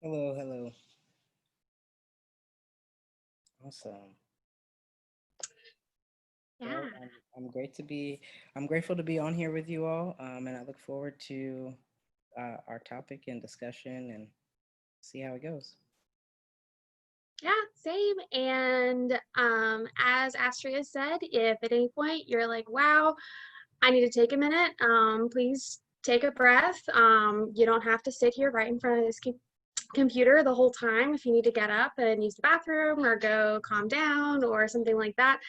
Hello, hello. Awesome. Yeah. Well, I'm grateful to be on here with you all, and I look forward to our topic and discussion and see how it goes. Yeah, same. And as Astria said, if at any point you're like, wow, I need to take a minute, please take a breath. You don't have to sit here right in front of this computer the whole time. If you need to get up and use the bathroom or go calm down or something like that,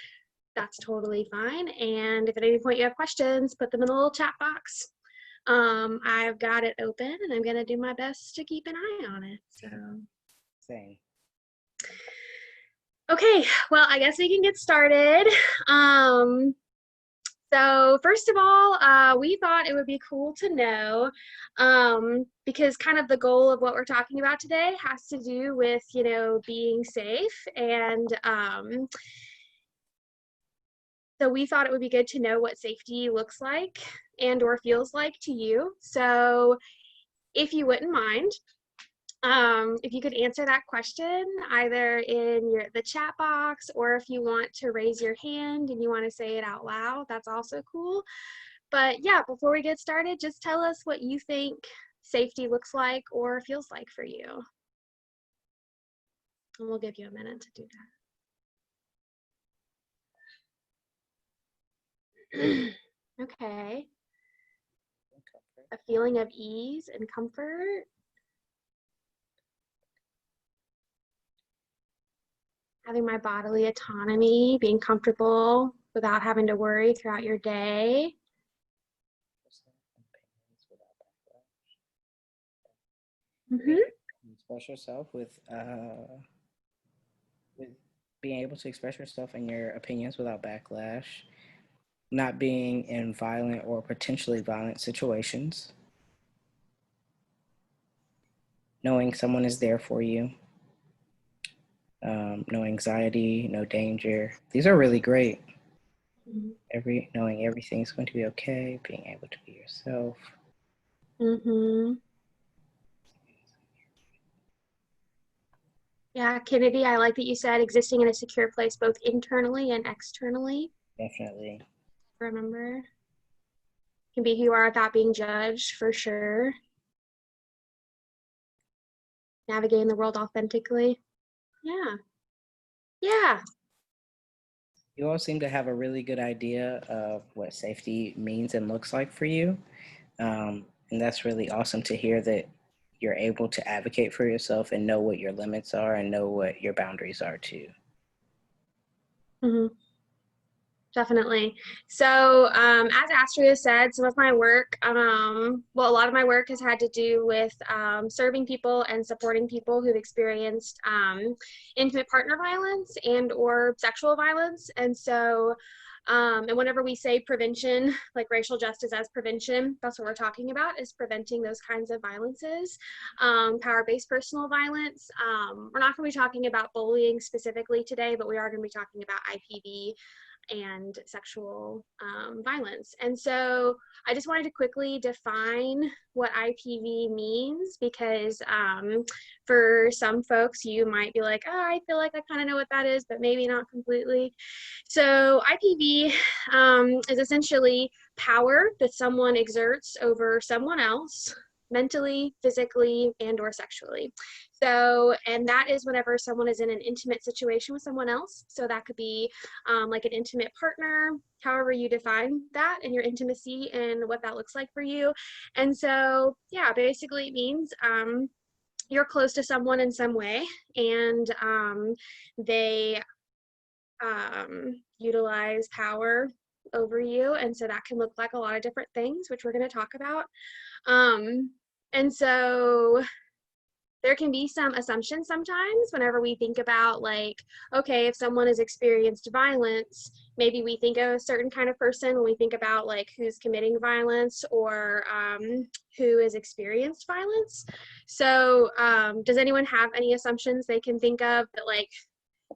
that's totally fine. And if at any point you have questions, put them in the little chat box. I've got it open and I'm gonna do my best to keep an eye on it. So Same. okay, well, I guess we can get started. So first of all, we thought it would be cool to know, because kind of the goal of what we're talking about today has to do with, being safe. And so we thought it would be good to know what safety looks like and or feels like to you. So if you wouldn't mind, if you could answer that question either in the chat box, or if you want to raise your hand and you want to say it out loud, that's also cool. But yeah, before we get started, just tell us what you think safety looks like or feels like for you. And we'll give you a minute to do that. Okay. A feeling of ease and comfort. Having my bodily autonomy, being comfortable without having to worry throughout your day. Express yourself with being able to express yourself and your opinions without backlash, not being in violent or potentially violent situations, knowing someone is there for you, no anxiety, no danger. These are really great. Knowing everything's going to be okay, being able to be yourself. Yeah, Kennedy, I like that you said existing in a secure place, both internally and externally. Definitely. Remember, can be who you are without being judged, for sure. Navigating the world authentically. Yeah. You all seem to have a really good idea of what safety means and looks like for you. And that's really awesome to hear that you're able to advocate for yourself and know what your limits are and know what your boundaries are too. Definitely. So as Astria said, some of my work, a lot of my work has had to do with serving people and supporting people who've experienced intimate partner violence and or sexual violence. And so, and whenever we say prevention, like racial justice as prevention, that's what we're talking about, is preventing those kinds of violences. Power-based personal violence. We're not going to be talking about bullying specifically today, but we are going to be talking about IPV and sexual violence. And so I just wanted to quickly define what IPV means, because for some folks, you might be like, oh, I feel like I kind of know what that is, but maybe not completely. So IPV is essentially power that someone exerts over someone else, mentally, physically, and or sexually. So, and that is whenever someone is in an intimate situation with someone else. So that could be like an intimate partner, however you define that and your intimacy and what that looks like for you. And so, yeah, basically it means you're close to someone in some way, and they utilize power over you. And so that can look like a lot of different things, which we're going to talk about. And so there can be some assumptions sometimes whenever we think about, like, okay, if someone has experienced violence, maybe we think of a certain kind of person when we think about like who's committing violence or who has experienced violence. So does anyone have any assumptions they can think of that like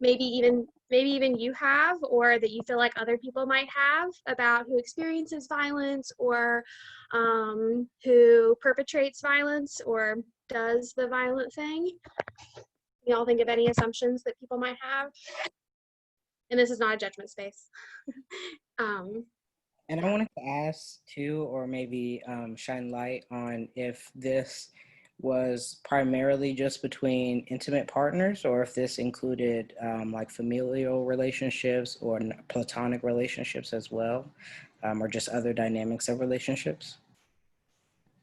maybe even maybe even you have, or that you feel like other people might have about who experiences violence, or who perpetrates violence or does the violent thing. Y'all think of any assumptions that people might have? And this is not a judgment space. And I wanted to ask too, or maybe shine light on if this was primarily just between intimate partners, or if this included like familial relationships or platonic relationships as well, or just other dynamics of relationships.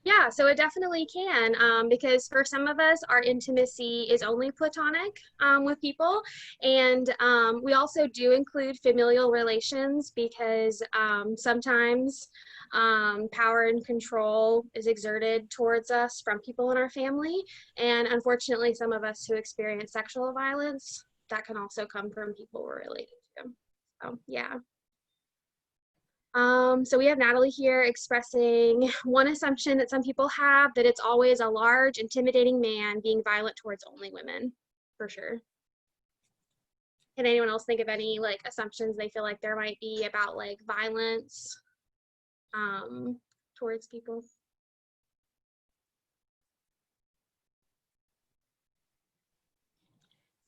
Yeah, so it definitely can, because for some of us, our intimacy is only platonic with people. And we also do include familial relations because sometimes power and control is exerted towards us from people in our family. And unfortunately, some of us who experience sexual violence, that can also come from people we're related to. So, yeah. So we have Natalie here expressing one assumption that some people have, that it's always a large, intimidating man being violent towards only women, for sure. Can anyone else think of any like assumptions they feel like there might be about like violence towards people?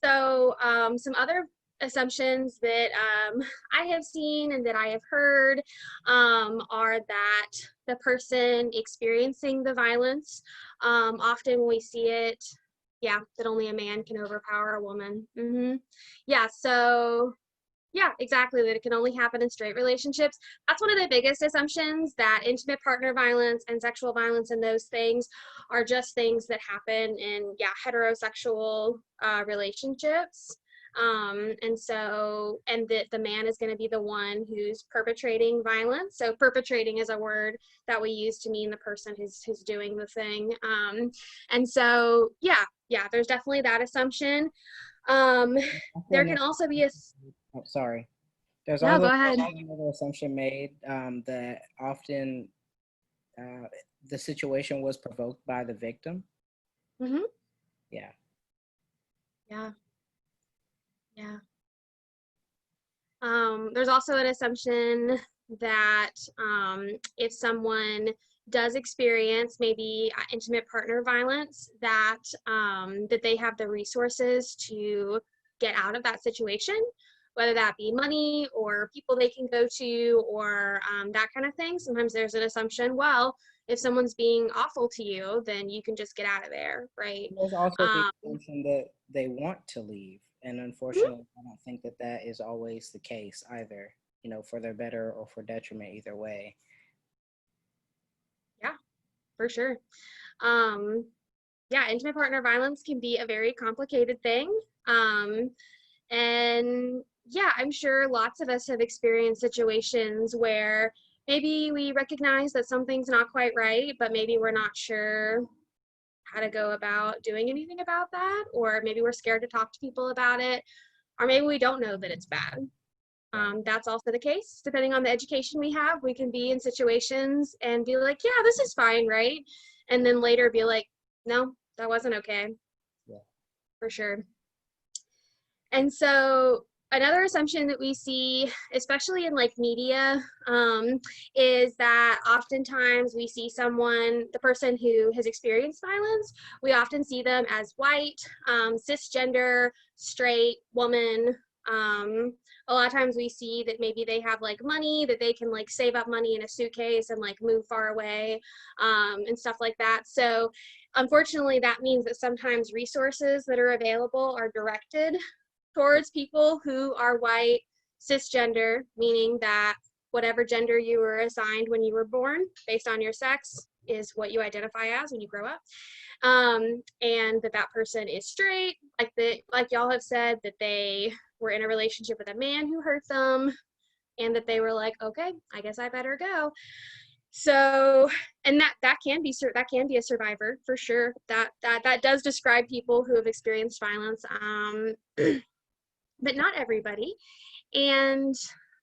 So some other assumptions that I have seen and that I have heard are that the person experiencing the violence, often we see it, yeah, that only a man can overpower a woman. Yeah, so yeah, exactly, that it can only happen in straight relationships. That's one of the biggest assumptions, that intimate partner violence and sexual violence and those things are just things that happen in, yeah, heterosexual relationships. And so, and that the man is going to be the one who's perpetrating violence. So perpetrating is a word that we use to mean the person who's doing the thing. And so, yeah, there's definitely that assumption. There can also be a, Oh, sorry. There's no, also go ahead. another assumption made that often the situation was provoked by the victim. Mm-hmm. Yeah. Yeah. There's also an assumption that if someone does experience maybe intimate partner violence, that that they have the resources to get out of that situation, whether that be money or people they can go to, or that kind of thing. Sometimes there's an assumption, well, if someone's being awful to you, then you can just get out of there, right? There's also the assumption that they want to leave. And unfortunately, I don't think that that is always the case either, you know, for their better or for detriment, either way. Yeah, for sure. Yeah, intimate partner violence can be a very complicated thing. And yeah, I'm sure lots of us have experienced situations where maybe we recognize that something's not quite right, but maybe we're not sure how to go about doing anything about that, or maybe we're scared to talk to people about it, or maybe we don't know that it's bad. That's also the case. Depending on the education we have, we can be in situations and be like, yeah, this is fine, right? And then later be like, no, that wasn't okay. Yeah. For sure. And so another assumption that we see, especially in like media, is that oftentimes we see someone, the person who has experienced violence, we often see them as white, cisgender, straight woman. A lot of times we see that maybe they have like money, that they can like save up money in a suitcase and like move far away, and stuff like that. So unfortunately, that means that sometimes resources that are available are directed towards people who are white, cisgender, meaning that whatever gender you were assigned when you were born based on your sex is what you identify as when you grow up. And that person is straight, like y'all have said, that they were in a relationship with a man who hurt them, and that they were like, okay, I guess I better go. So, and that can be a survivor for sure. That does describe people who have experienced violence, but not everybody. And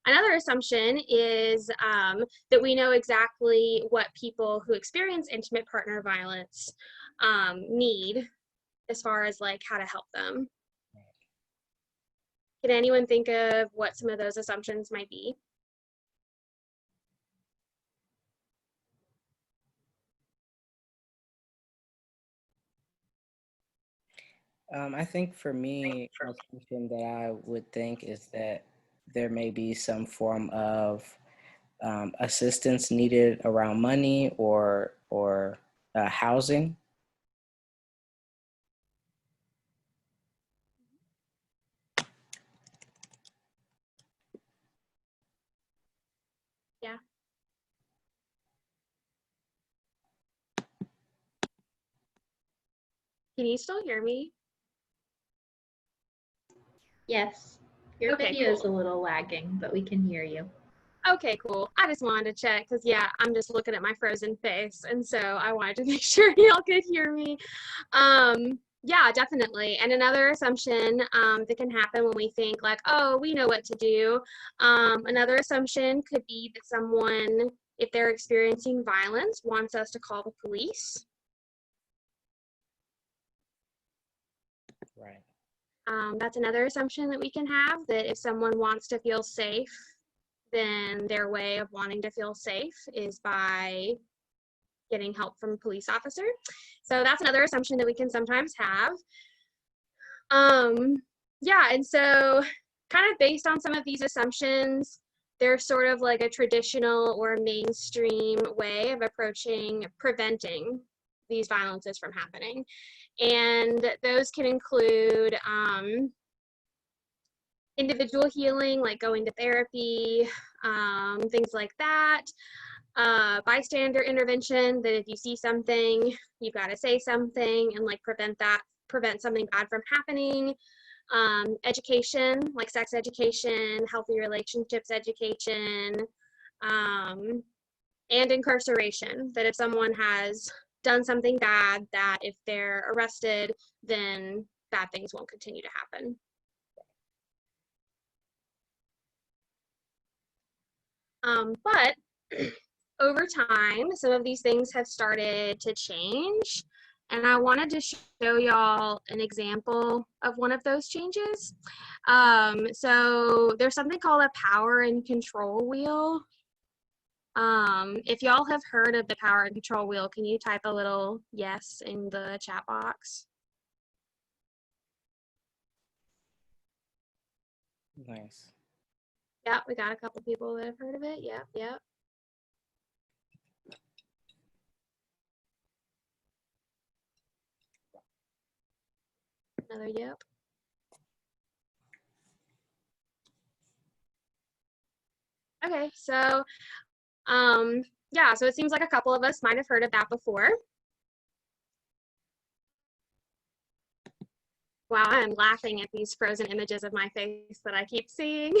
another assumption is that we know exactly what people who experience intimate partner violence need, as far as like how to help them. Can anyone think of what some of those assumptions might be? I think for me, an assumption that I would think is that there may be some form of assistance needed around money or housing. Yeah. Can you still hear me? Yes, your Okay, video is cool. a little lagging, but we can hear you. Okay, cool. I just wanted to check because, yeah, I'm just looking at my frozen face. And so I wanted to make sure y'all could hear me. Yeah, definitely. And another assumption that can happen when we think like, oh, we know what to do. Another assumption could be that someone, if they're experiencing violence, wants us to call the police. Right. That's another assumption that we can have, that if someone wants to feel safe, then their way of wanting to feel safe is by getting help from a police officer. So that's another assumption that we can sometimes have. Yeah, and so kind of based on some of these assumptions, there's sort of like a traditional or mainstream way of approaching preventing these violences from happening. And those can include individual healing, like going to therapy, things like that. Bystander intervention, that if you see something, you've got to say something and like prevent something bad from happening. Education, like sex education, healthy relationships education, and incarceration, that if someone has done something bad, that if they're arrested, then bad things won't continue to happen. But over time, some of these things have started to change. And I wanted to show y'all an example of one of those changes. So there's something called a power and control wheel. If y'all have heard of the power and control wheel, can you type a little yes in the chat box? Nice. Yeah, we got a couple people that have heard of it. Yep, yep. Another yep. Okay, so yeah, so it seems like a couple of us might have heard of that before. Wow, I'm laughing at these frozen images of my face that I keep seeing.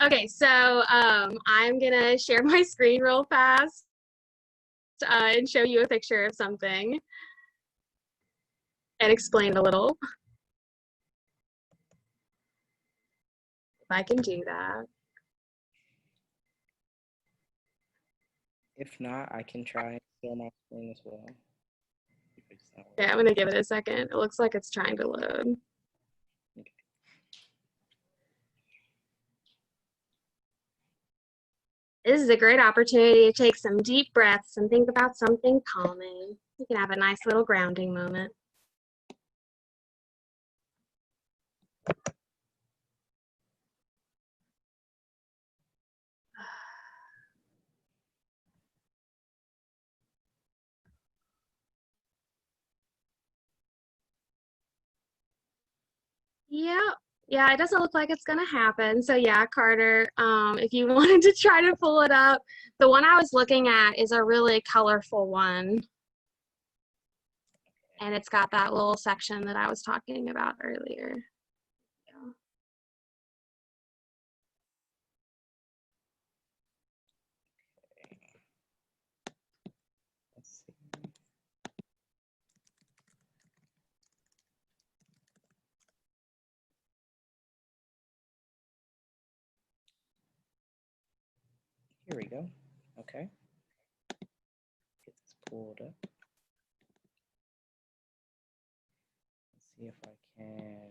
Okay, so I'm gonna share my screen real fast and show you a picture of something and explain a little. If I can do that. If not, I can try and share my screen as well. Okay, I'm gonna give it a second. It looks like it's trying to load. Okay. This is a great opportunity to take some deep breaths and think about something calming. You can have a nice little grounding moment. Yeah, it doesn't look like it's gonna happen. So yeah, Carter, if you wanted to try to pull it up, the one I was looking at is a really colorful one. And it's got that little section that I was talking about earlier. Yeah. Let's see. Here we go. Okay. Get this pulled up. Let's see if I can.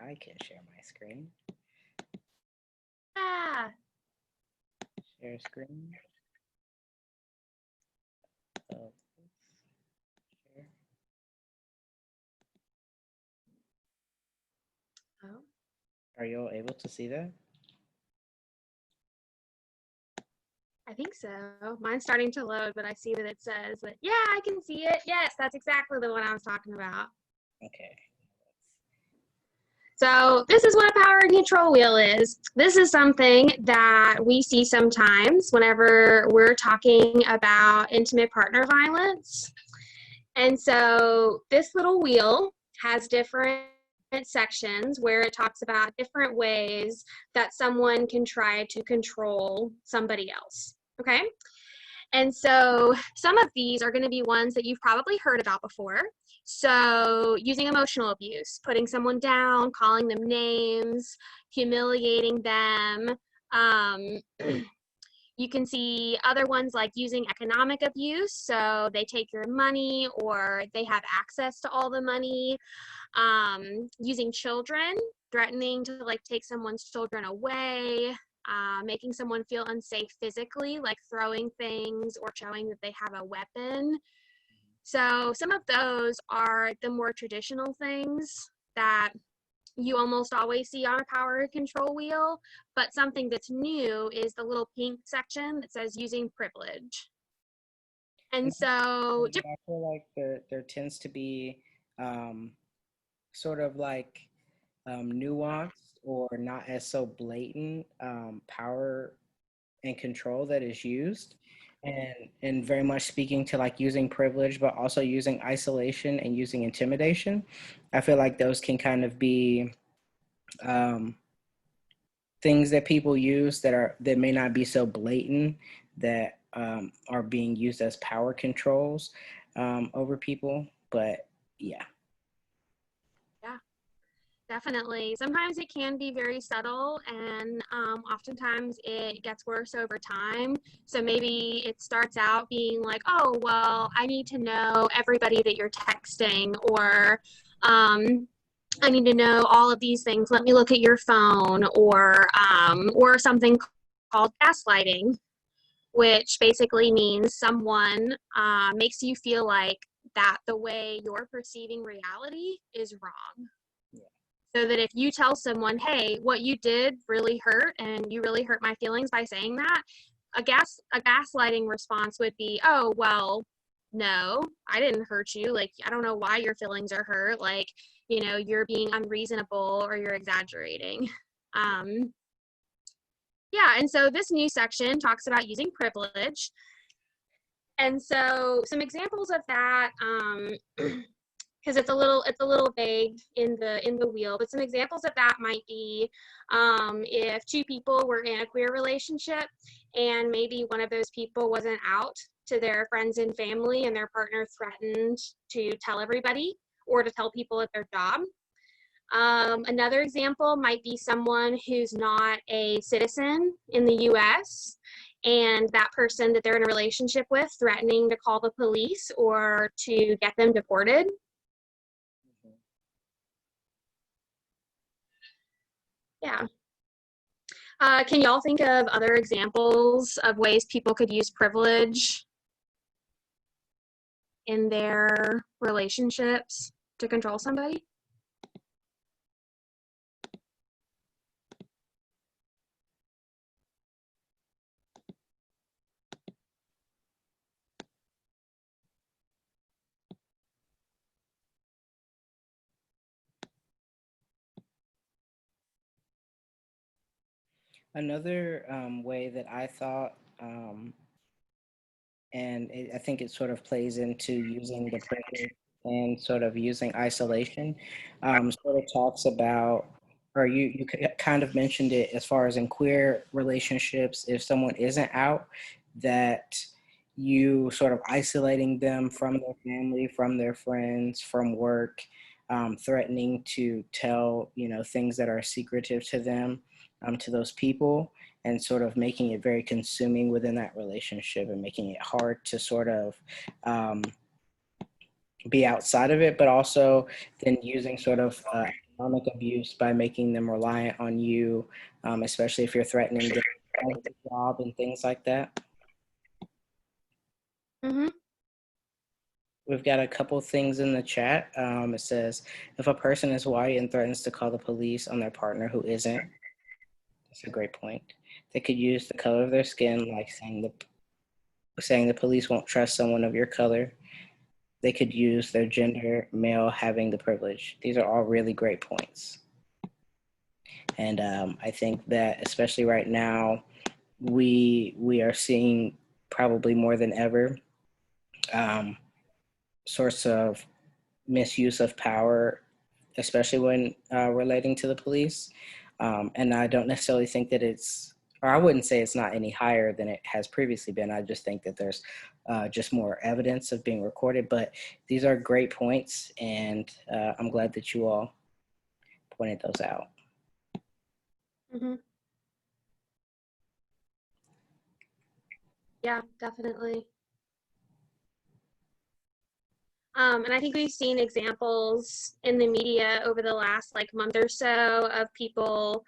I can share my screen. Ah, Share screen. Oh, share. oh, Are you all able to see that? I think so. Mine's starting to load, but I see that it says that, yeah, I can see it. Yes, that's exactly the one I was talking about. Okay. So this is what a power and control wheel is. This is something that we see sometimes whenever we're talking about intimate partner violence. And so this little wheel has different sections where it talks about different ways that someone can try to control somebody else, okay? And so some of these are going to be ones that you've probably heard about before. So using emotional abuse, putting someone down, calling them names, humiliating them. You can see other ones like using economic abuse. So they take your money or they have access to all the money. Using children, threatening to like take someone's children away. Making someone feel unsafe physically, like throwing things or showing that they have a weapon. So some of those are the more traditional things that you almost always see on a power and control wheel, but something that's new is the little pink section that says using privilege. And so I feel like there tends to be sort of like nuanced or not as so blatant power and control that is used, and very much speaking to like using privilege, but also using isolation and using intimidation. I feel like those can kind of be things that people use that may not be so blatant, that are being used as power controls over people. But yeah. yeah, definitely. Sometimes it can be very subtle, and oftentimes it gets worse over time. So maybe it starts out being like, oh, well, I need to know everybody that you're texting, or I need to know all of these things. Let me look at your phone, or something called gaslighting, which basically means someone makes you feel like that the way you're perceiving reality is wrong. So that if you tell someone, hey, what you did really hurt and you really hurt my feelings by saying that, a gaslighting response would be, oh, well, no, I didn't hurt you. Like, I don't know why your feelings are hurt. Like, you know, you're being unreasonable or you're exaggerating. Yeah, and so this new section talks about using privilege. And so some examples of that, because it's a little vague in the wheel, but some examples of that might be if two people were in a queer relationship and maybe one of those people wasn't out to their friends and family and their partner threatened to tell everybody or to tell people at their job. Another example might be someone who's not a citizen in the US and that person that they're in a relationship with threatening to call the police or to get them deported. Yeah. Can y'all think of other examples of ways people could use privilege in their relationships to control somebody? Another way that I thought, I think it sort of plays into using the privilege and sort of using isolation, sort of talks about, or you kind of mentioned it as far as in queer relationships, if someone isn't out, that you sort of isolating them from their family, from their friends, from work, threatening to tell, things that are secretive to them, to those people, and sort of making it very consuming within that relationship and making it hard to sort of be outside of it, but also then using sort of economic abuse by making them reliant on you, especially if you're threatening their job and things like that. Mm-hmm. We've got a couple things in the chat. It says, if a person is white and threatens to call the police on their partner who isn't, that's a great point. They could use the color of their skin, like saying the police won't trust someone of your color. They could use their gender, male having the privilege. These are all really great points. And I think that especially right now, we are seeing probably more than ever sorts of misuse of power, especially when relating to the police. And I don't necessarily think that it's, or I wouldn't say it's not any higher than it has previously been. I just think that there's just more evidence of being recorded. But these are great points, and I'm glad that you all pointed those out. Mm-hmm. Yeah, definitely. And I think we've seen examples in the media over the last month or so of people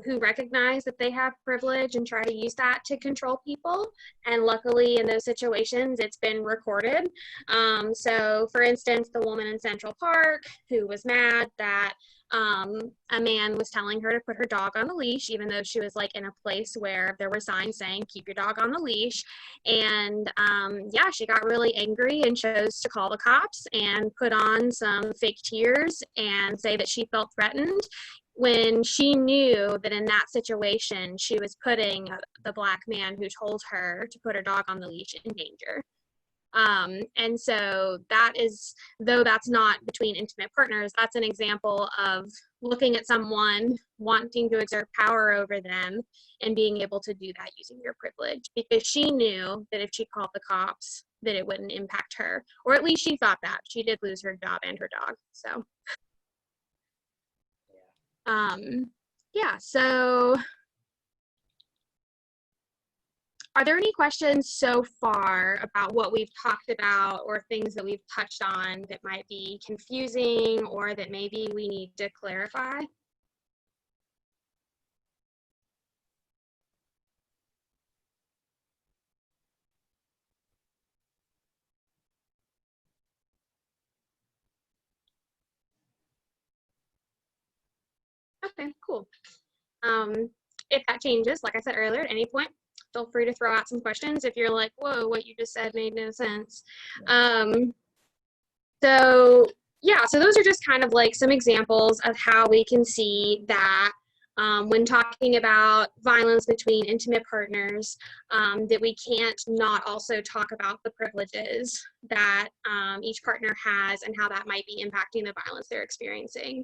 who recognize that they have privilege and try to use that to control people. And luckily in those situations, it's been recorded. So for instance, the woman in Central Park who was mad that a man was telling her to put her dog on the leash, even though she was in a place where there were signs saying, keep your dog on the leash. And yeah, she got really angry and chose to call the cops and put on some fake tears and say that she felt threatened, when she knew that in that situation, she was putting the Black man who told her to put her dog on the leash in danger. And so that is, though that's not between intimate partners, that's an example of looking at someone, wanting to exert power over them, and being able to do that using your privilege, because she knew that if she called the cops, that it wouldn't impact her, or at least she thought that. She did lose her job and her dog. So yeah, so are there any questions so far about what we've talked about, or things that we've touched on that might be confusing or that maybe we need to clarify? Okay, cool. If that changes, like I said earlier, at any point, feel free to throw out some questions if you're like, whoa, what you just said made no sense. So yeah, so those are just kind of some examples of how we can see that when talking about violence between intimate partners, that we can't not also talk about the privileges that each partner has and how that might be impacting the violence they're experiencing.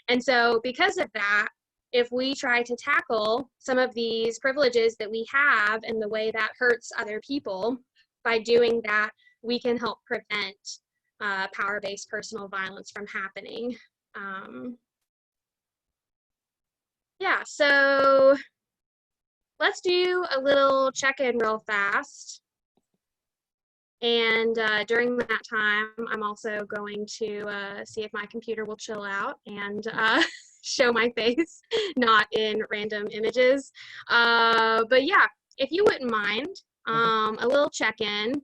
And so because of that, if we try to tackle some of these privileges that we have and the way that hurts other people, by doing that, we can help prevent power-based personal violence from happening. Yeah, so let's do a little check-in real fast. And during that time, I'm also going to see if my computer will chill out and show my face, not in random images. But yeah, if you wouldn't mind, a little check-in.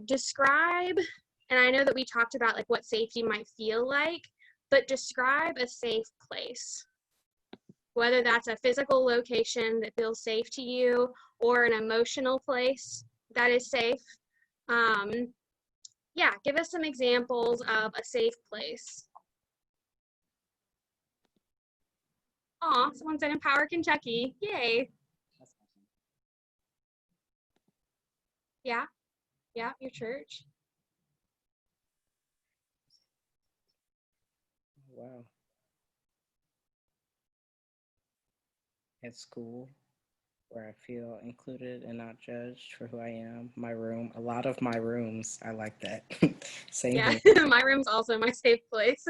Describe, and I know that we talked about what safety might feel like, but describe a safe place. Whether that's a physical location that feels safe to you or an emotional place that is safe. Yeah, give us some examples of a safe place. Aw, someone said Empower Kentucky. Yay. Yeah, yeah, your church. Wow. At school, where I feel included and not judged for who I am. My room, a lot of my rooms, I like that. Same Yeah, here. my room's also my safe place.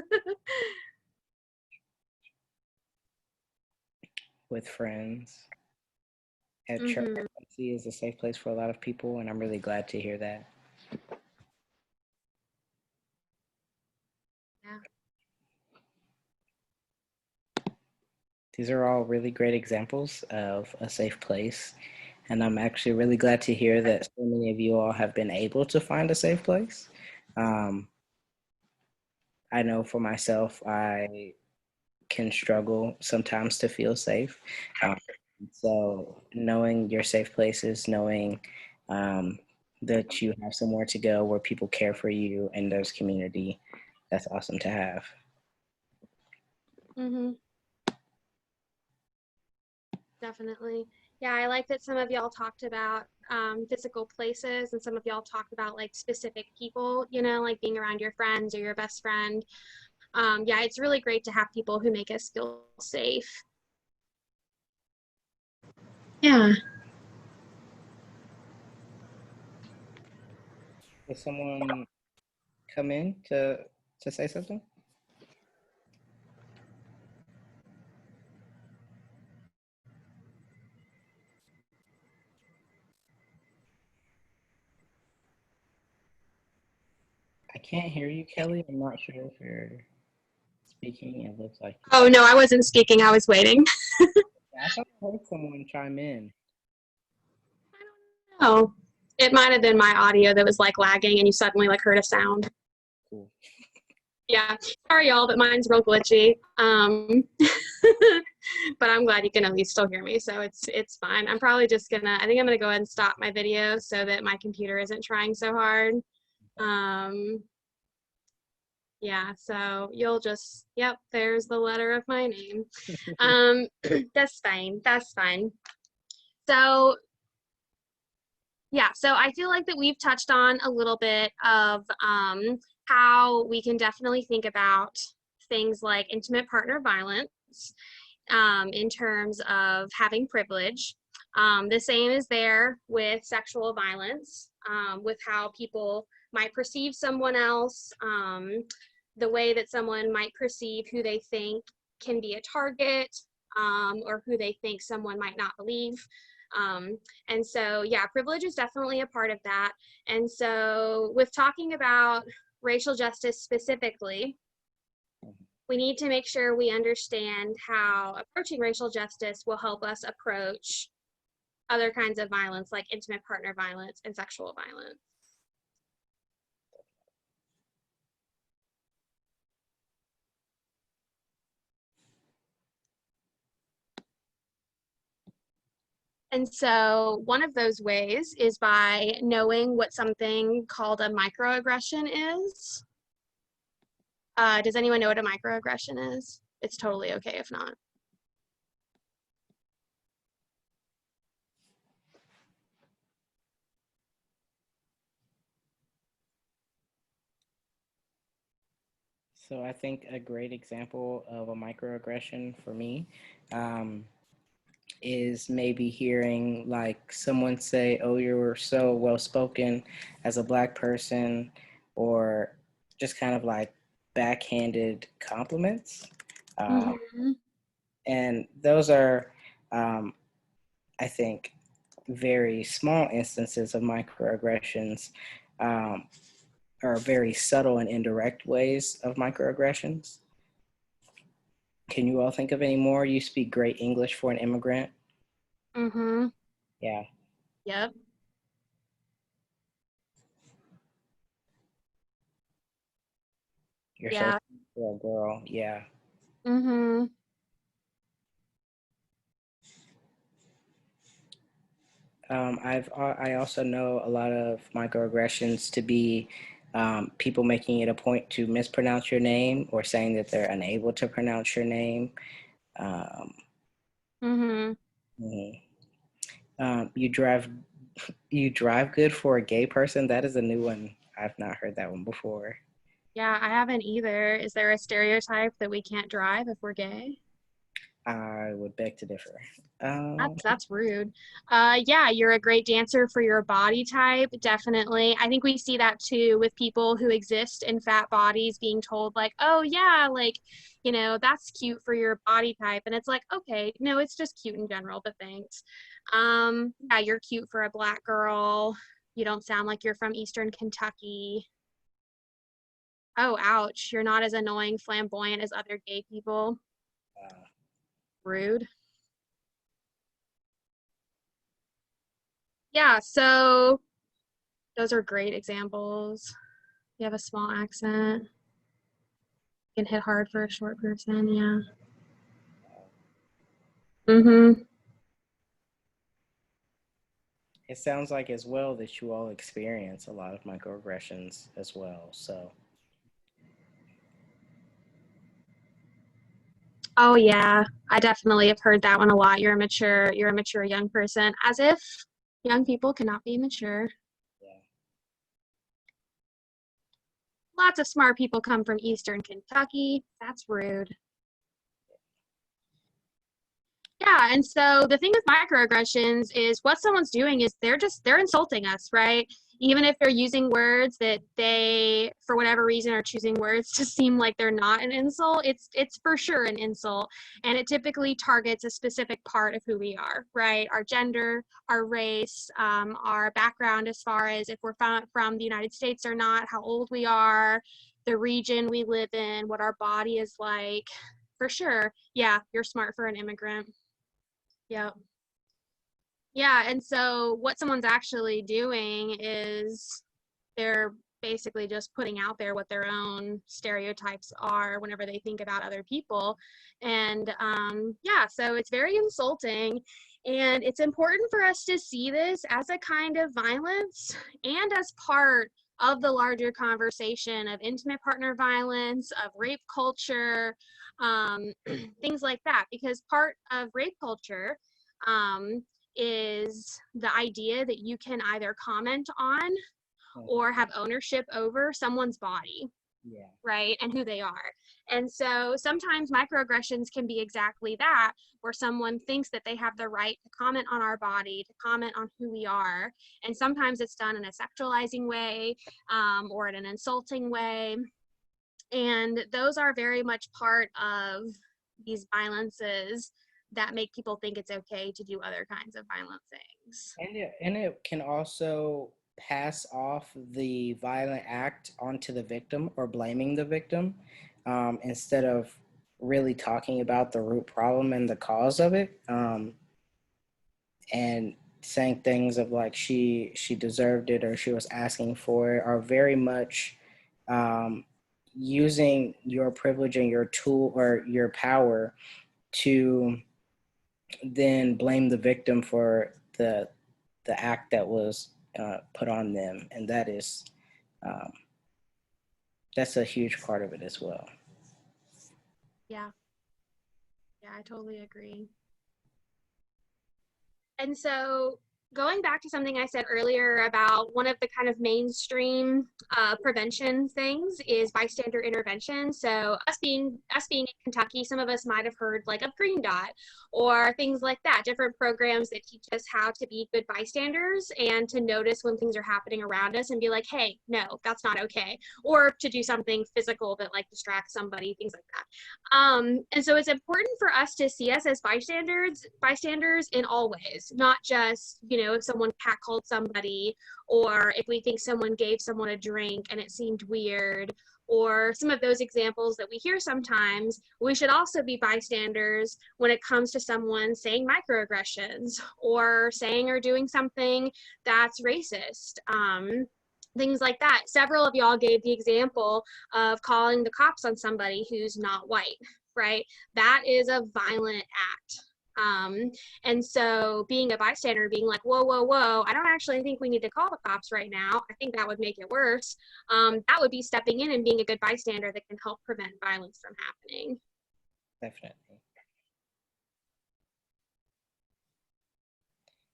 With friends. At church, I see is a safe place for a lot of people, and I'm really glad to hear that. Yeah. These are all really great examples of a safe place. And I'm actually really glad to hear that so many of you all have been able to find a safe place. I know for myself, I can struggle sometimes to feel safe. So knowing your safe places, knowing that you have somewhere to go where people care for you and there's community, that's awesome to have. Mm-hmm. Definitely. Yeah, I like that some of y'all talked about physical places, and some of y'all talked about like specific people, you know, like being around your friends or your best friend. Yeah, it's really great to have people who make us feel safe. Yeah. Will someone come in to say something? I can't hear you, Kelly. I'm not sure if you're speaking. It looks like. Oh, no, I wasn't speaking. I was waiting. I thought I heard someone chime in. Oh, it might have been my audio that was like lagging and you suddenly like heard a sound. Cool. Yeah, sorry y'all, but mine's real glitchy. But I'm glad you can at least still hear me, so it's fine. I'm probably just gonna, I think I'm gonna go ahead and stop my video so that my computer isn't trying so hard. Yeah, so you'll just, yep, there's the letter of my name. That's fine, that's fine. So yeah, so I feel like that we've touched on a little bit of how we can definitely think about things like intimate partner violence in terms of having privilege. The same is there with sexual violence, with how people might perceive someone else, the way that someone might perceive who they think can be a target, or who they think someone might not believe. And so, yeah, privilege is definitely a part of that. And so with talking about racial justice specifically, we need to make sure we understand how approaching racial justice will help us approach other kinds of violence like intimate partner violence and sexual violence. And so one of those ways is by knowing what something called a microaggression is. Does anyone know what a microaggression is? It's totally okay if not. So I think a great example of a microaggression for me is maybe hearing like someone say, "Oh, you're so well spoken as a Black person," or just kind of like backhanded compliments. And those are, I think, very small instances of microaggressions, or very subtle and indirect ways of microaggressions. Can you all think of any more? You speak great English for an immigrant. Mm-hmm. Yeah. Yep. You're Yeah. so for a girl. Yeah. Mm-hmm. I also know a lot of microaggressions to be people making it a point to mispronounce your name or saying that they're unable to pronounce your name. Mm-hmm. You drive good for a gay person. That is a new one. I've not heard that one before. Yeah, I haven't either. Is there a stereotype that we can't drive if we're gay? I would beg to differ. That's rude. Yeah, you're a great dancer for your body type, definitely. I think we see that too with people who exist in fat bodies being told like, oh yeah, like, you know, that's cute for your body type. And it's like, okay, no, it's just cute in general, but thanks. Yeah, you're cute for a Black girl. You don't sound like you're from Eastern Kentucky. Oh, ouch. You're not as annoying, flamboyant as other gay people. rude. Yeah, so those are great examples. You have a small accent. You can hit hard for a short person, yeah. Mm-hmm. It sounds like as well that you all experience a lot of microaggressions as well. So Oh yeah, I definitely have heard that one a lot. You're a mature young person. As if young people cannot be mature. yeah. Lots of smart people come from Eastern Kentucky. That's rude. Yeah, and so the thing with microaggressions is what someone's doing is they're insulting us, right? Even if they're using words that they, for whatever reason, are choosing words to seem like they're not an insult, it's for sure an insult, and it typically targets a specific part of who we are, right? Our gender, our race, our background as far as if we're from the United States or not, how old we are, the region we live in, what our body is like. For sure, yeah, you're smart for an immigrant. Yeah. Yeah, and so what someone's actually doing is they're basically just putting out there what their own stereotypes are whenever they think about other people. And yeah, so it's very insulting. And it's important for us to see this as a kind of violence and as part of the larger conversation of intimate partner violence, of rape culture, things like that. Because part of rape culture is the idea that you can either comment on or have ownership over someone's body, Yeah. right, and who they are. And so sometimes microaggressions can be exactly that, where someone thinks that they have the right to comment on our body, to comment on who we are. And sometimes it's done in a sexualizing way or in an insulting way. And those are very much part of these violences that make people think it's okay to do other kinds of violent things. And it can also pass off the violent act onto the victim or blaming the victim instead of really talking about the root problem and the cause of it, and saying things of like she deserved it or she was asking for it, are very much using your privilege and your tool or your power to then blame the victim for the act that was put on them, and that is that's a huge part of it as well. Yeah, I totally agree. And so going back to something I said earlier about one of the kind of mainstream prevention things is bystander intervention. So us being in Kentucky, some of us might have heard like of Green Dot or things like that, different programs that teach us how to be good bystanders and to notice when things are happening around us and be like, hey, no, that's not okay. Or to do something physical that like distracts somebody, things like that. And so it's important for us to see us as bystanders in all ways, not just, you know, if someone catcalled somebody or if we think someone gave someone a drink and it seemed weird, or some of those examples that we hear sometimes. We should also be bystanders when it comes to someone saying microaggressions or saying or doing something that's racist. Things like that. Several of y'all gave the example of calling the cops on somebody who's not white, right? That is a violent act. And so being a bystander, being like, whoa, whoa, whoa, I don't actually think we need to call the cops right now. I think that would make it worse. That would be stepping in and being a good bystander that can help prevent violence from happening. Definitely.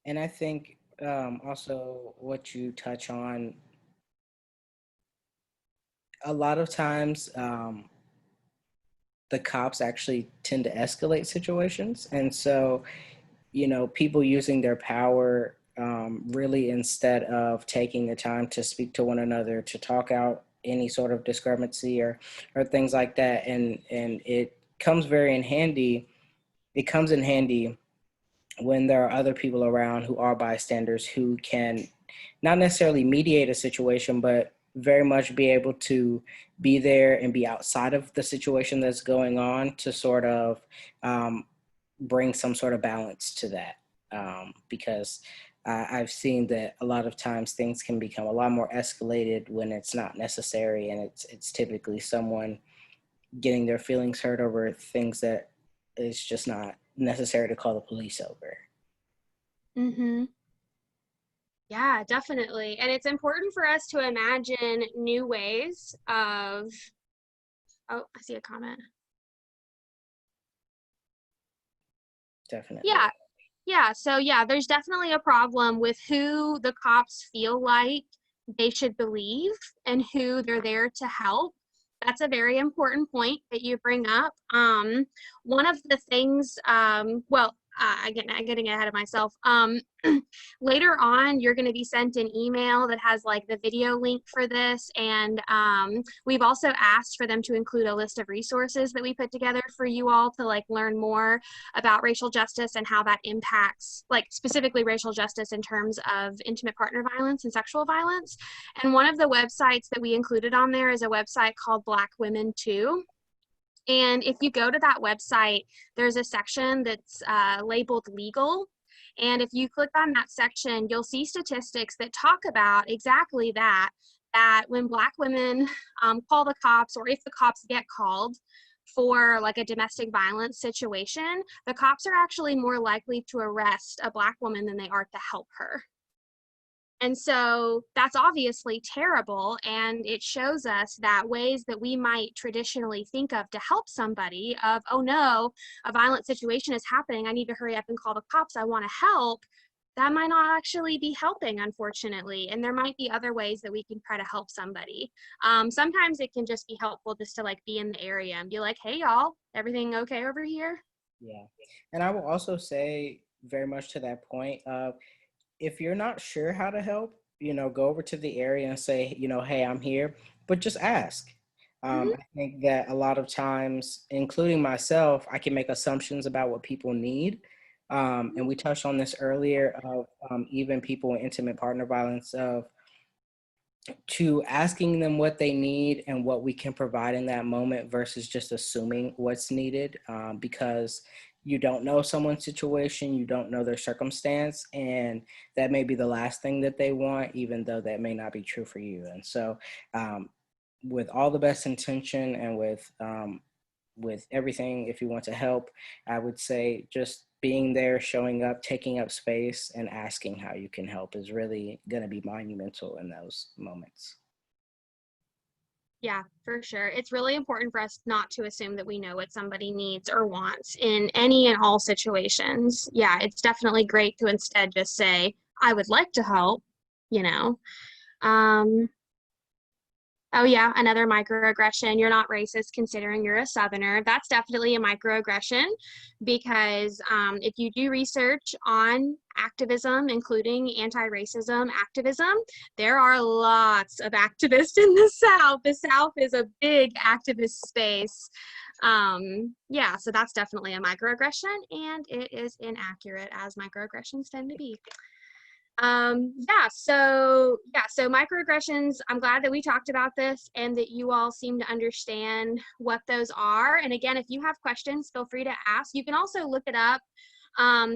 And I think also what you touch on, a lot of times the cops actually tend to escalate situations. And so, you know, people using their power really, instead of taking the time to speak to one another, to talk out any sort of discrepancy or things like that. And it comes very in handy. It comes in handy when there are other people around who are bystanders who can not necessarily mediate a situation, but very much be able to be there and be outside of the situation that's going on to sort of bring some sort of balance to that, because I've seen that a lot of times things can become a lot more escalated when it's not necessary, and it's typically someone getting their feelings hurt over things that it's just not necessary to call the police over. Mm-hmm. Yeah, definitely. And it's important for us to imagine new ways of, oh, I see a comment. Definitely. Yeah. Yeah. So yeah, there's definitely a problem with who the cops feel like they should believe and who they're there to help. That's a very important point that you bring up. One of the things, I'm getting ahead of myself. Later on, you're going to be sent an email that has like the video link for this. And we've also asked for them to include a list of resources that we put together for you all to like learn more about racial justice and how that impacts, like specifically racial justice in terms of intimate partner violence and sexual violence. And one of the websites that we included on there is a website called Black Women Too. And if you go to that website, there's a section that's labeled legal. And if you click on that section, you'll see statistics that talk about exactly that when Black women call the cops, or if the cops get called for like a domestic violence situation, the cops are actually more likely to arrest a Black woman than they are to help her. And so that's obviously terrible, and it shows us that ways that we might traditionally think of to help somebody of, oh no, a violent situation is happening, I need to hurry up and call the cops, I want to help, that might not actually be helping, unfortunately. And there might be other ways that we can try to help somebody. Sometimes it can just be helpful just to like be in the area and be like, hey y'all, everything okay over here? Yeah. And I will also say very much to that point of, if you're not sure how to help, go over to the area and say, hey, I'm here, but just ask. I think that a lot of times, including myself, I can make assumptions about what people need. And we touched on this earlier of even people in intimate partner violence, of to asking them what they need and what we can provide in that moment versus just assuming what's needed, because you don't know someone's situation, you don't know their circumstance, and that may be the last thing that they want, even though that may not be true for you. And so with all the best intention and with everything, if you want to help, I would say just being there, showing up, taking up space, and asking how you can help is really going to be monumental in those moments. Yeah, for sure. It's really important for us not to assume that we know what somebody needs or wants in any and all situations. Yeah, it's definitely great to instead just say, I would like to help, you know. Oh yeah, another microaggression. You're not racist considering you're a Southerner. That's definitely a microaggression, because if you do research on activism, including anti-racism activism, there are lots of activists in the South. The South is a big activist space. Yeah, so that's definitely a microaggression, and it is inaccurate, as microaggressions tend to be. So microaggressions, I'm glad that we talked about this and that you all seem to understand what those are. And again, if you have questions, feel free to ask. You can also look it up.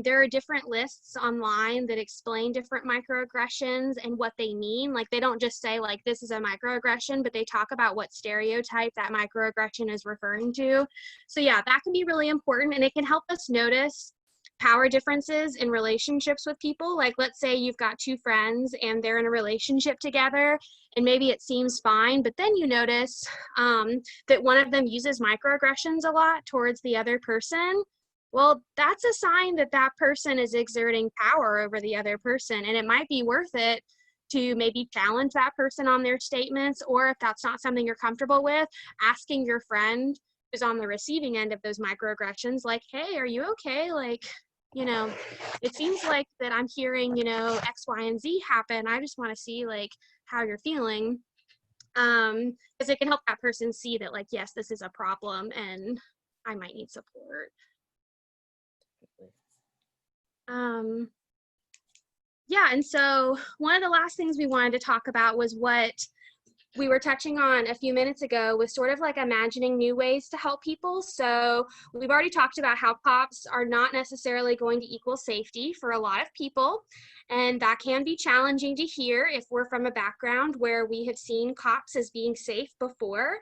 There are different lists online that explain different microaggressions and what they mean. Like, they don't just say like this is a microaggression, but they talk about what stereotype that microaggression is referring to. So yeah, that can be really important, and it can help us notice power differences in relationships with people. Like, let's say you've got two friends and they're in a relationship together, and maybe it seems fine, but then you notice that one of them uses microaggressions a lot towards the other person. Well, that's a sign that that person is exerting power over the other person, and it might be worth it to maybe challenge that person on their statements, or if that's not something you're comfortable with, asking your friend who's on the receiving end of those microaggressions, like, hey, are you okay? Like, it seems like that I'm hearing, X, Y, and Z happen. I just want to see like how you're feeling. Because it can help that person see that, like, yes, this is a problem and I might need support. Yeah, and so one of the last things we wanted to talk about was what we were touching on a few minutes ago was sort of like imagining new ways to help people. So we've already talked about how cops are not necessarily going to equal safety for a lot of people. And that can be challenging to hear if we're from a background where we have seen cops as being safe before.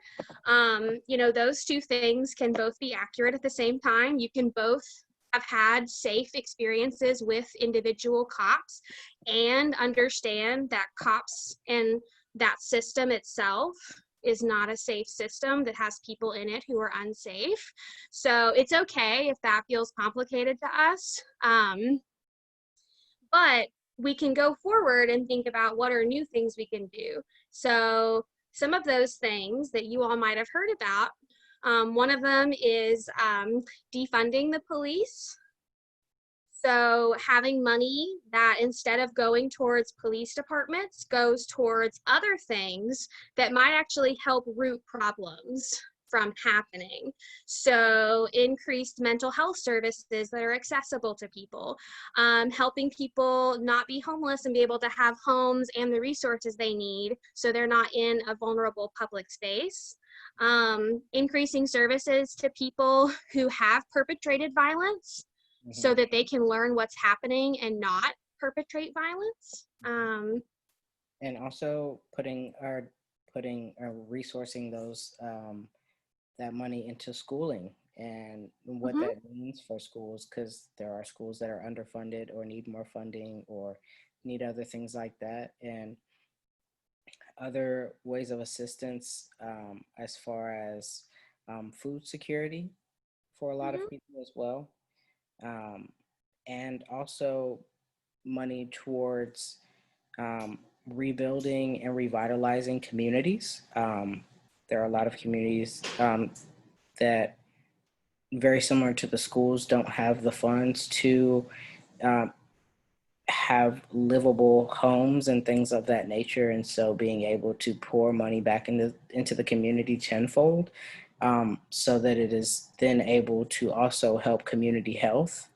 You know, those two things can both be accurate at the same time. You can both have had safe experiences with individual cops and understand that cops and that system itself is not a safe system that has people in it who are unsafe. So it's okay if that feels complicated to us. But we can go forward and think about what are new things we can do. So some of those things that you all might have heard about, one of them is defunding the police. So having money that instead of going towards police departments goes towards other things that might actually help root problems from happening. So increased mental health services that are accessible to people, helping people not be homeless and be able to have homes and the resources they need so they're not in a vulnerable public space. Increasing services to people who have perpetrated violence, so that they can learn what's happening and not perpetrate violence. And also resourcing those that money into schooling and what that means for schools, because there are schools that are underfunded or need more funding or need other things like that, and other ways of assistance as far as food security for a lot of people as well. And also money towards rebuilding and revitalizing communities. There are a lot of communities that, very similar to the schools, don't have the funds to have livable homes and things of that nature. And so being able to pour money back into the community tenfold, so that it is then able to also help community health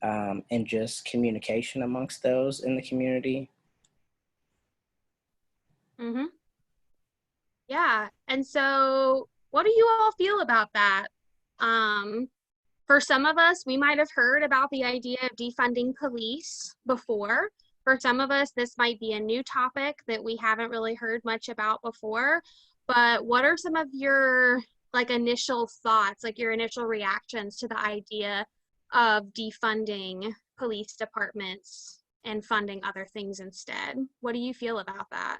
and just communication amongst those in the community. Yeah, and so what do you all feel about that? For some of us, we might have heard about the idea of defunding police before. For some of us, this might be a new topic that we haven't really heard much about before. But what are some of your initial thoughts, like your initial reactions to the idea of defunding police departments and funding other things instead? What do you feel about that?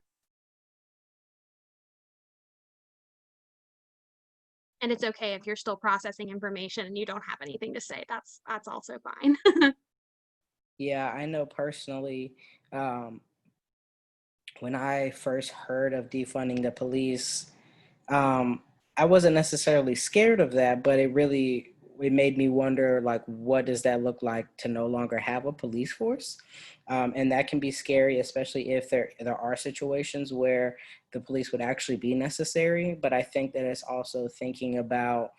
And it's okay if you're still processing information and you don't have anything to say. That's also fine. Yeah, I know personally, when I first heard of defunding the police, I wasn't necessarily scared of that, but it made me wonder, like, what does that look like to no longer have a police force? And that can be scary, especially if there are situations where the police would actually be necessary. But I think that it's also thinking about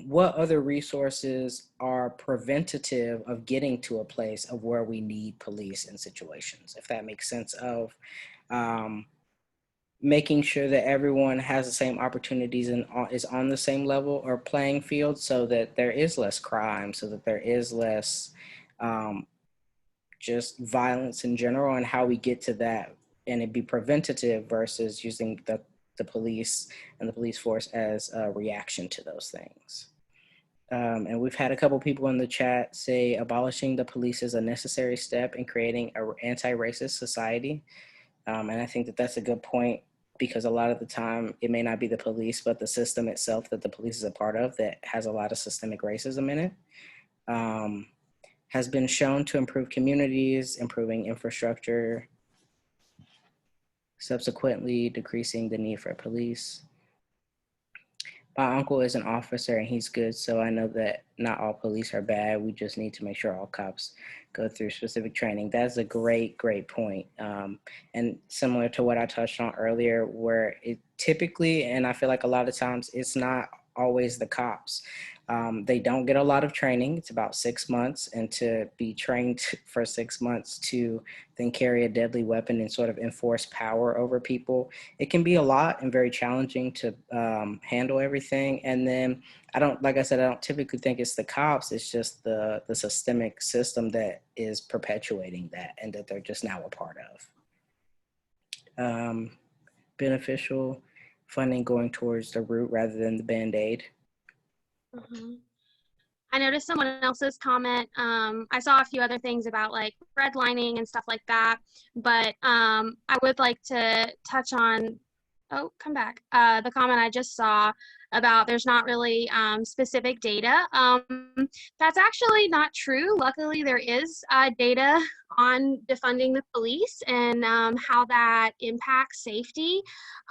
what other resources are preventative of getting to a place of where we need police in situations, if that makes sense, of making sure that everyone has the same opportunities and is on the same level or playing field, so that there is less crime, so that there is less just violence in general, and how we get to that, and it be preventative versus using the police and the police force as a reaction to those things. And we've had a couple people in the chat say abolishing the police is a necessary step in creating an anti-racist society. And I think that that's a good point, because a lot of the time it may not be the police, but the system itself that the police is a part of that has a lot of systemic racism in it. Has been shown to improve communities, improving infrastructure, subsequently decreasing the need for police. My uncle is an officer and he's good, so I know that not all police are bad. We just need to make sure all cops go through specific training. That's a great, great point. And similar to what I touched on earlier, where it typically, and I feel like a lot of times, it's not always the cops. They don't get a lot of training. It's about 6 months, and to be trained for 6 months to then carry a deadly weapon and sort of enforce power over people, it can be a lot and very challenging to handle everything. And then like I said, I don't typically think it's the cops. It's just the systemic system that is perpetuating that and that they're just now a part of. Beneficial funding going towards the root rather than the Band-Aid. I noticed someone else's comment. I saw a few other things about like redlining and stuff like that, but I would like to touch on, come back, the comment I just saw about there's not really specific data. That's actually not true. Luckily, there is data on defunding the police and how that impacts safety.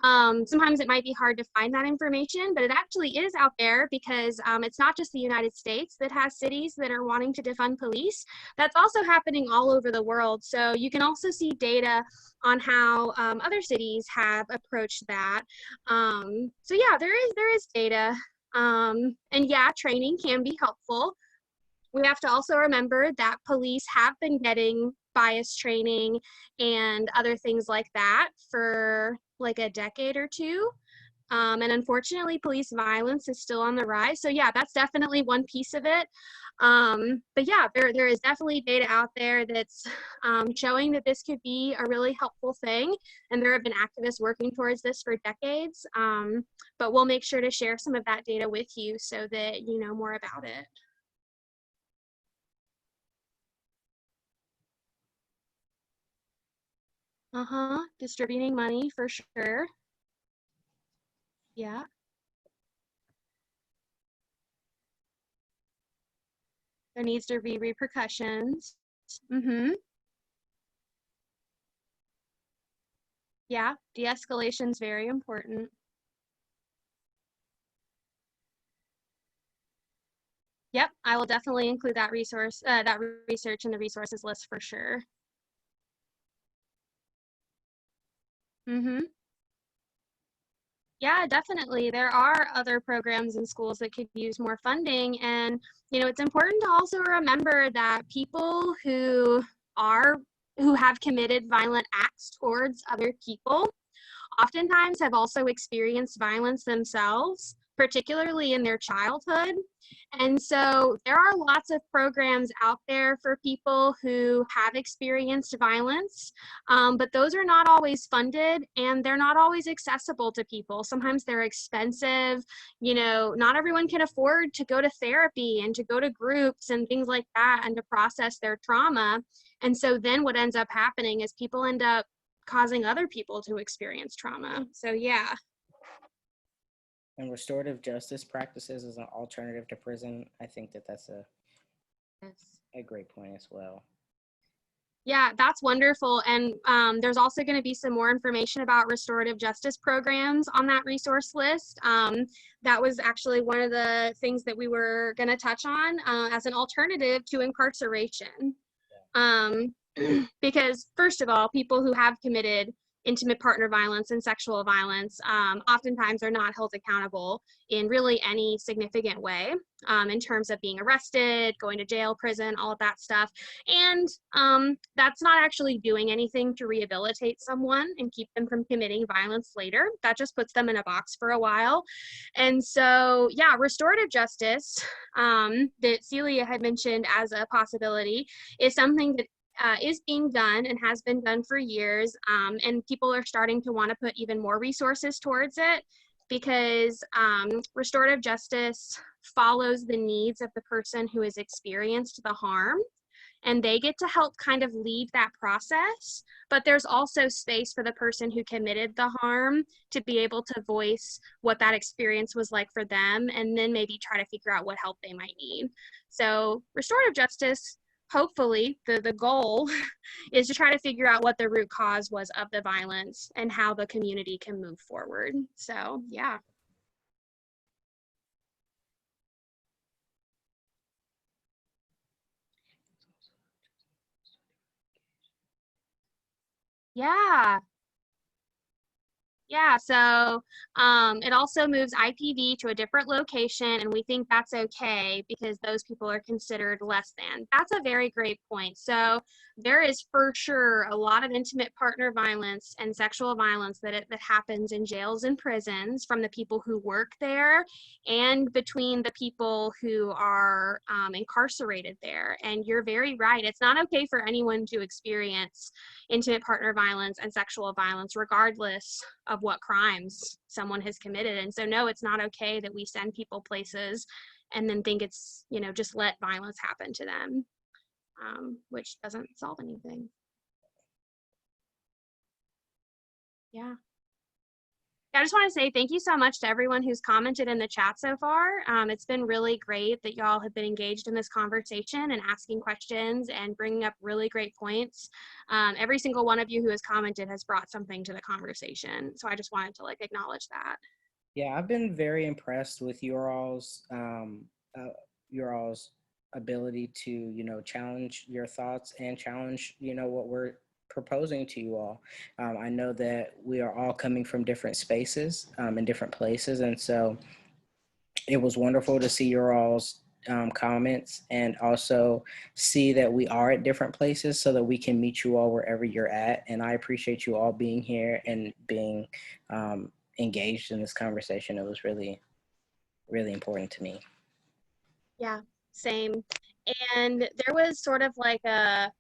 Sometimes it might be hard to find that information, but it actually is out there because it's not just the United States that has cities that are wanting to defund police. That's also happening all over the world. So you can also see data on how other cities have approached that. So yeah, there is data. And yeah, training can be helpful. We have to also remember that police have been getting bias training and other things like that for like a decade or two. And unfortunately, police violence is still on the rise. So yeah, that's definitely one piece of it. But yeah, there is definitely data out there that's showing that this could be a really helpful thing. And there have been activists working towards this for decades. But we'll make sure to share some of that data with you so that you know more about it. Distributing money for sure. Yeah. There needs to be repercussions. Yeah, de-escalation is very important. Yep, I will definitely include that resource, that research in the resources list for sure. Yeah, definitely. There are other programs in schools that could use more funding. And, you know, it's important to also remember that people who have committed violent acts towards other people oftentimes have also experienced violence themselves, particularly in their childhood. And so there are lots of programs out there for people who have experienced violence, but those are not always funded and they're not always accessible to people. Sometimes they're expensive. You know, not everyone can afford to go to therapy and to go to groups and things like that and to process their trauma. And so then what ends up happening is people end up causing other people to experience trauma. So yeah. And restorative justice practices as an alternative to prison, I think that's a great point as well. Yeah, that's wonderful. And there's also going to be some more information about restorative justice programs on that resource list. That was actually one of the things that we were going to touch on as an alternative to incarceration. Because first of all, people who have committed intimate partner violence and sexual violence oftentimes are not held accountable in really any significant way in terms of being arrested, going to jail, prison, all of that stuff. And that's not actually doing anything to rehabilitate someone and keep them from committing violence later. That just puts them in a box for a while. And so, yeah, restorative justice that Celia had mentioned as a possibility is something that is being done and has been done for years, and people are starting to want to put even more resources towards it because restorative justice follows the needs of the person who has experienced the harm, and they get to help kind of lead that process. But there's also space for the person who committed the harm to be able to voice what that experience was like for them, and then maybe try to figure out what help they might need. So restorative justice, hopefully the goal is to try to figure out what the root cause was of the violence and how the community can move forward. So yeah. Yeah. Yeah, so it also moves IPV to a different location, and we think that's okay because those people are considered less than. That's a very great point. So there is for sure a lot of intimate partner violence and sexual violence that happens in jails and prisons from the people who work there and between the people who are incarcerated there. And you're very right. It's not okay for anyone to experience intimate partner violence and sexual violence, regardless of what crimes someone has committed. And so, no, it's not okay that we send people places and then think it's, you know, just let violence happen to them, which doesn't solve anything. Yeah. I just want to say thank you so much to everyone who's commented in the chat so far. It's been really great that y'all have been engaged in this conversation and asking questions and bringing up really great points. Every single one of you who has commented has brought something to the conversation. So I just wanted to like acknowledge that. Yeah, I've been very impressed with your all's ability to, you know, challenge your thoughts and challenge, you know, what we're proposing to you all. I know that we are all coming from different spaces in different places, and so it was wonderful to see your all's comments and also see that we are at different places so that we can meet you all wherever you're at. And I appreciate you all being here and being engaged in this conversation. It was really, really important to me. Yeah, same. And there was sort of like a,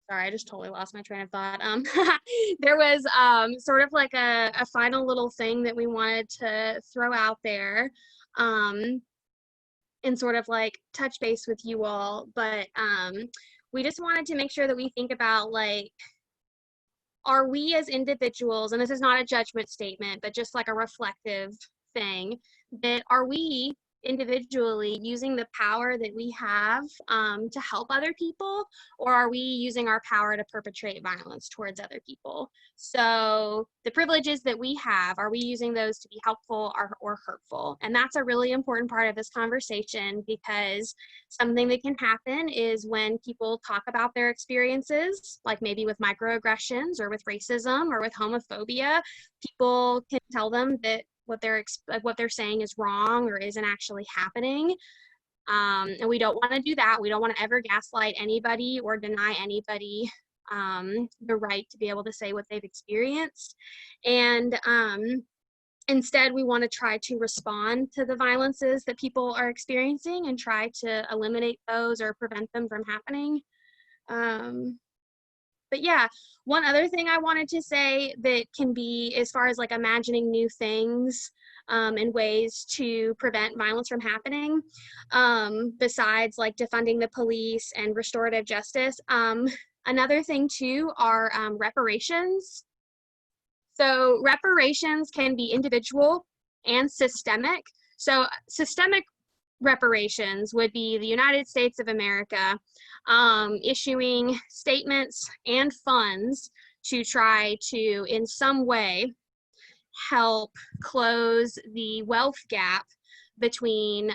sorry, I just totally lost my train of thought. There was sort of like a final little thing that we wanted to throw out there and sort of like touch base with you all. But we just wanted to make sure that we think about like, are we as individuals, and this is not a judgment statement, but just like a reflective thing, that are we individually using the power that we have to help other people, or are we using our power to perpetrate violence towards other people? So the privileges that we have, are we using those to be helpful or hurtful? And that's a really important part of this conversation, because something that can happen is when people talk about their experiences, like maybe with microaggressions or with racism or with homophobia, people can tell them that what they're saying is wrong or isn't actually happening. And we don't want to do that. We don't want to ever gaslight anybody or deny anybody the right to be able to say what they've experienced. And instead, we want to try to respond to the violences that people are experiencing and try to eliminate those or prevent them from happening. But yeah, one other thing I wanted to say that can be, as far as like imagining new things and ways to prevent violence from happening, besides like defunding the police and restorative justice, another thing too are reparations. So reparations can be individual and systemic. So systemic reparations would be the United States of America issuing statements and funds to try to, in some way, help close the wealth gap between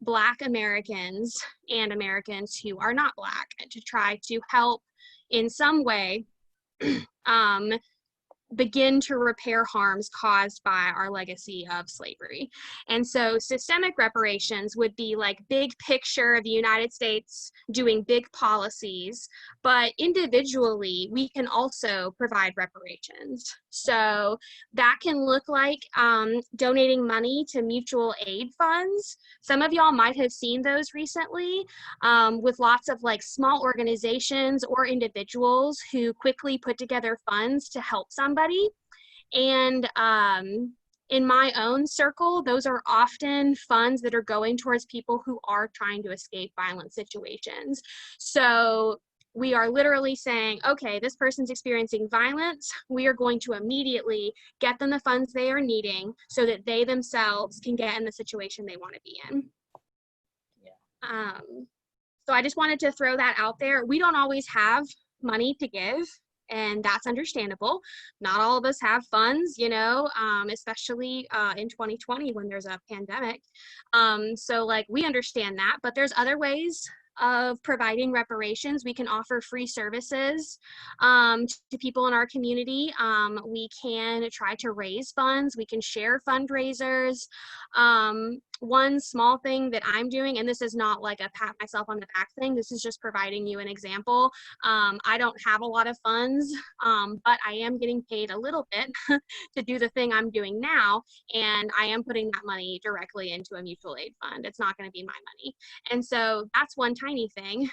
Black Americans and Americans who are not Black, to try to help in some way begin to repair harms caused by our legacy of slavery. And so systemic reparations would be like big picture of the United States doing big policies, but individually we can also provide reparations. So that can look like donating money to mutual aid funds. Some of y'all might have seen those recently with lots of like small organizations or individuals who quickly put together funds to help somebody. And in my own circle, those are often funds that are going towards people who are trying to escape violent situations. So we are literally saying, okay, this person's experiencing violence. We are going to immediately get them the funds they are needing so that they themselves can get in the situation they want to be in. Yeah. So I just wanted to throw that out there. We don't always have money to give, and that's understandable. Not all of us have funds, you know, especially in 2020 when there's a pandemic. So like we understand that, but there's other ways of providing reparations. We can offer free services to people in our community. We can try to raise funds. We can share fundraisers. One small thing that I'm doing, and this is not like a pat myself on the back thing, this is just providing you an example. I don't have a lot of funds, but I am getting paid a little bit to do the thing I'm doing now, and I am putting that money directly into a mutual aid fund. It's not going to be my money. And so that's one tiny thing.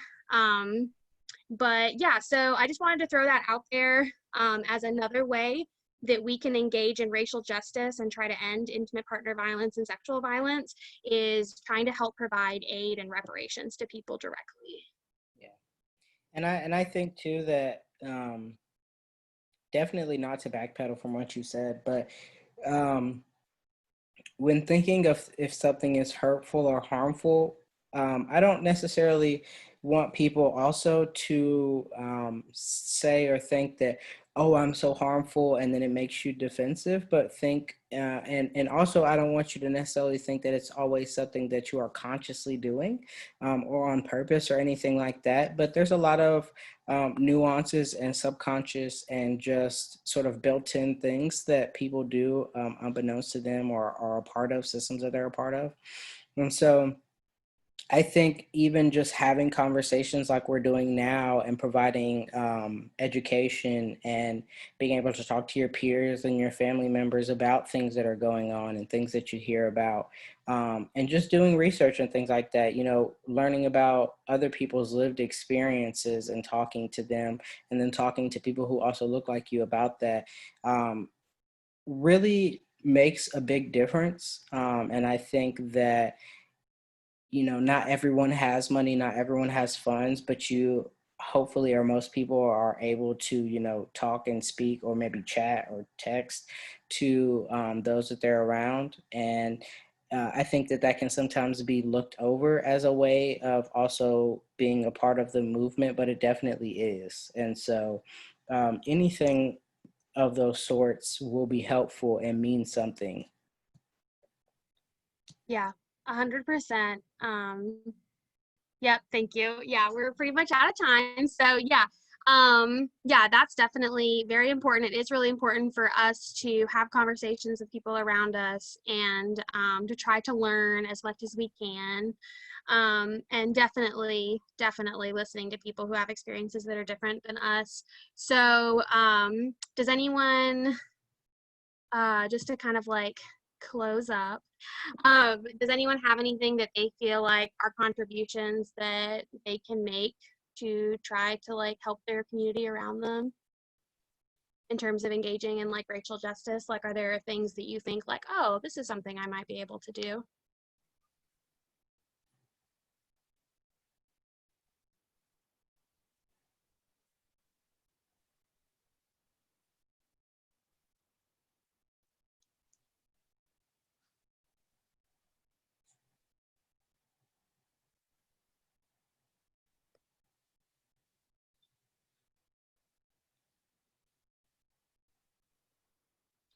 But yeah, so I just wanted to throw that out there as another way that we can engage in racial justice and try to end intimate partner violence and sexual violence, is trying to help provide aid and reparations to people directly. Yeah. And I think too that definitely not to backpedal from what you said, but when thinking of if something is hurtful or harmful, I don't necessarily want people also to say or think that, oh, I'm so harmful, and then it makes you defensive, but think, and also I don't want you to necessarily think that it's always something that you are consciously doing or on purpose or anything like that, but there's a lot of nuances and subconscious and just sort of built-in things that people do unbeknownst to them or are a part of systems that they're a part of. And so I think even just having conversations like we're doing now and providing education and being able to talk to your peers and your family members about things that are going on and things that you hear about, and just doing research and things like that, you know, learning about other people's lived experiences and talking to them, and then talking to people who also look like you about that, really makes a big difference. And I think that, you know, not everyone has money, not everyone has funds, but you hopefully, or most people are able to, you know, talk and speak or maybe chat or text to those that they're around. And I think that that can sometimes be looked over as a way of also being a part of the movement, but it definitely is. And so anything of those sorts will be helpful and mean something. Yeah, 100%. Yep, thank you. Yeah, we're pretty much out of time. So yeah, yeah, that's definitely very important. It is really important for us to have conversations with people around us and to try to learn as much as we can. And definitely listening to people who have experiences that are different than us. So does anyone, just to kind of like close up, does anyone have anything that they feel like are contributions that they can make to try to like help their community around them in terms of engaging in like racial justice? Like, are there things that you think like, oh, this is something I might be able to do?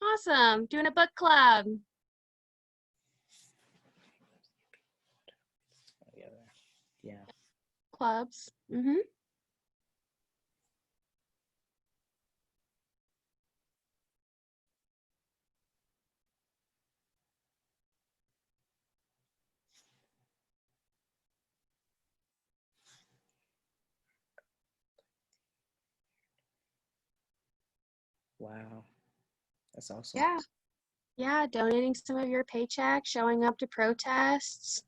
Awesome. Doing a book club. Yeah. Clubs. Mm-hmm. Wow. That's awesome. Yeah. Yeah, donating some of your paycheck, showing up to protests,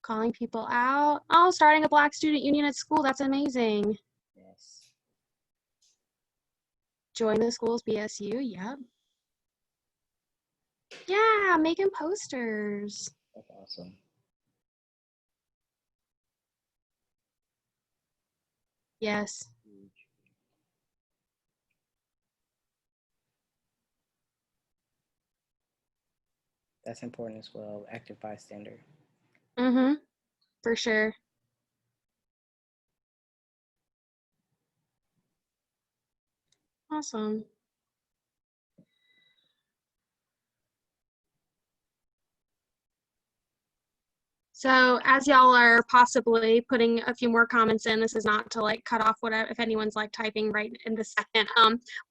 calling people out. Oh, starting a Black student union at school. That's amazing. Yes. Join the school's BSU. Yep. Yeah, making posters. That's awesome. Yes. That's important as well. Active bystander. Mm-hmm. For sure. Awesome. So as y'all are possibly putting a few more comments in, this is not to like cut off whatever, if anyone's like typing right in the second.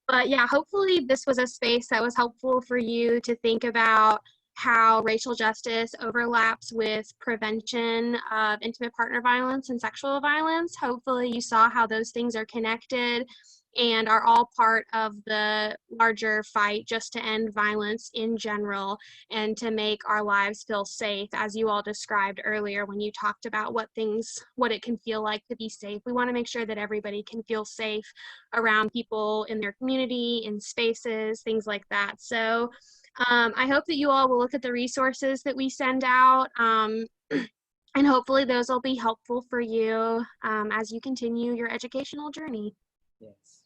But yeah, hopefully this was a space that was helpful for you to think about how racial justice overlaps with prevention of intimate partner violence and sexual violence. Hopefully you saw how those things are connected and are all part of the larger fight just to end violence in general and to make our lives feel safe, as you all described earlier when you talked about what it can feel like to be safe. We want to make sure that everybody can feel safe around people in their community, in spaces, things like that. So I hope that you all will look at the resources that we send out, and hopefully those will be helpful for you as you continue your educational journey. Yes.